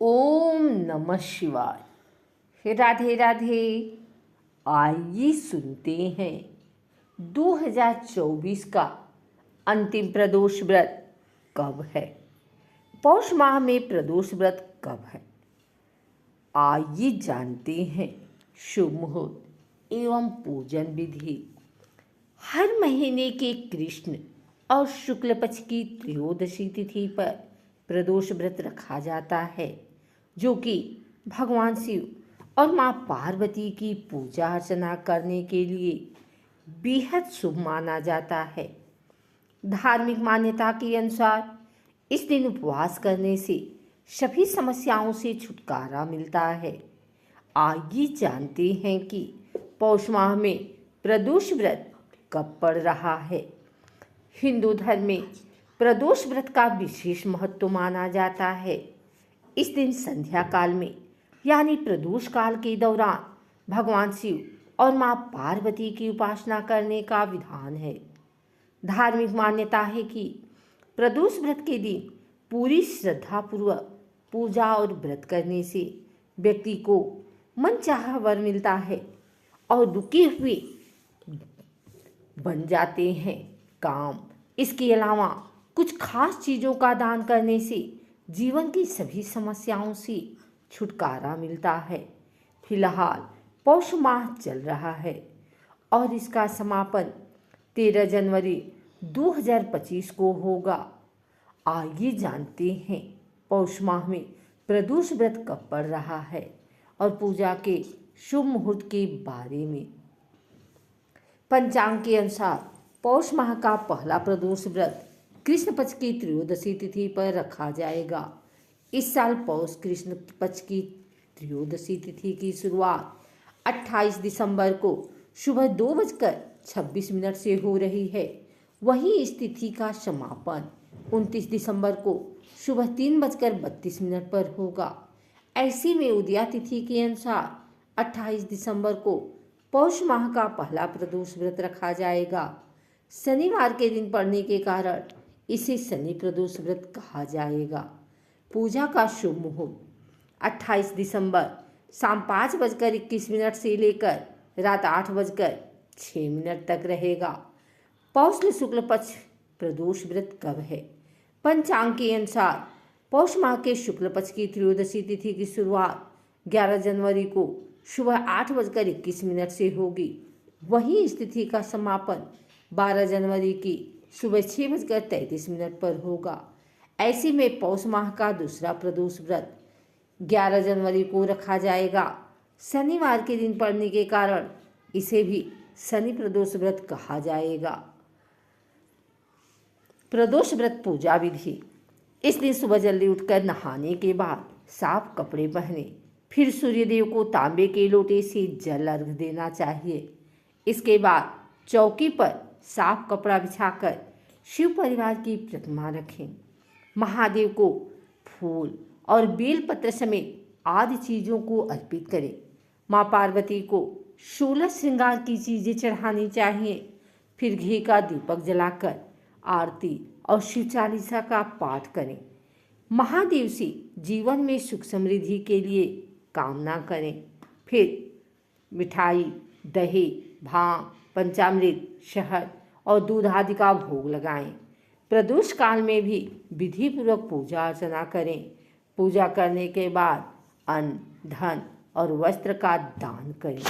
ओम नमः शिवाय। राधे राधे। आइए सुनते हैं 2024 का अंतिम प्रदोष व्रत कब है। पौष माह में प्रदोष व्रत कब है, आइए जानते हैं शुभ मुहूर्त एवं पूजन विधि। हर महीने के कृष्ण और शुक्ल पक्ष की त्रयोदशी तिथि पर प्रदोष व्रत रखा जाता है, जो कि भगवान शिव और माँ पार्वती की पूजा अर्चना करने के लिए बेहद शुभ माना जाता है। धार्मिक मान्यता के अनुसार इस दिन उपवास करने से सभी समस्याओं से छुटकारा मिलता है। आइए जानते हैं कि पौष माह में प्रदोष व्रत कब पड़ रहा है। हिंदू धर्म में प्रदोष व्रत का विशेष महत्व माना जाता है। इस दिन संध्या काल में यानी प्रदोष काल के दौरान भगवान शिव और माँ पार्वती की उपासना करने का विधान है। धार्मिक मान्यता है कि प्रदोष व्रत के दिन पूरी श्रद्धापूर्वक पूजा और व्रत करने से व्यक्ति को मनचाहा वर मिलता है और रुके हुए बन जाते हैं काम। इसके अलावा कुछ खास चीज़ों का दान करने से जीवन की सभी समस्याओं से छुटकारा मिलता है। फिलहाल पौष माह चल रहा है और इसका समापन 13 जनवरी 2025 को होगा। आइए जानते हैं पौष माह में प्रदोष व्रत कब पड़ रहा है और पूजा के शुभ मुहूर्त के बारे में। पंचांग के अनुसार पौष माह का पहला प्रदोष व्रत कृष्ण पक्ष की त्रयोदशी तिथि पर रखा जाएगा। इस साल पौष कृष्ण पक्ष की त्रयोदशी तिथि की शुरुआत 28 दिसंबर को सुबह 2:26 से हो रही है। वहीं इस तिथि का समापन 29 दिसंबर को सुबह 3:32 पर होगा। ऐसे में उदया तिथि के अनुसार 28 दिसंबर को पौष माह का पहला प्रदोष व्रत रखा जाएगा। शनिवार के दिन पड़ने के कारण इसे शनि प्रदोष व्रत कहा जाएगा। पूजा का शुभ मुहूर्त 28 दिसंबर शाम 5:21 से लेकर रात 8:06 तक रहेगा। पौष शुक्ल पक्ष प्रदोष व्रत कब है। पंचांग के अनुसार पौष माह के शुक्ल पक्ष की त्रयोदशी तिथि की शुरुआत 11 जनवरी को सुबह 8:21 से होगी। वहीं इस तिथि का समापन 12 जनवरी की सुबह 6:33 पर होगा। ऐसे में पौष माह का दूसरा प्रदोष व्रत 11 जनवरी को रखा जाएगा। शनिवार के दिन पड़ने के कारण इसे भी शनि प्रदोष व्रत कहा जाएगा। प्रदोष व्रत पूजा विधि। इस दिन सुबह जल्दी उठकर नहाने के बाद साफ कपड़े पहने, फिर सूर्यदेव को तांबे के लोटे से जल अर्घ देना चाहिए। इसके बाद चौकी पर साफ कपड़ा बिछाकर शिव परिवार की प्रतिमा रखें। महादेव को फूल और बेलपत्र समेत आदि चीज़ों को अर्पित करें। माँ पार्वती को 16 श्रृंगार की चीज़ें चढ़ानी चाहिए। फिर घी का दीपक जलाकर आरती और शिव चालीसा का पाठ करें। महादेव से जीवन में सुख समृद्धि के लिए कामना करें। फिर मिठाई, दही, भांग, पंचामृत, शहद और दूध आदि का भोग लगाएं। प्रदोष काल में भी विधि पूर्वक पूजा अर्चना करें। पूजा करने के बाद अन्न, धन और वस्त्र का दान करें।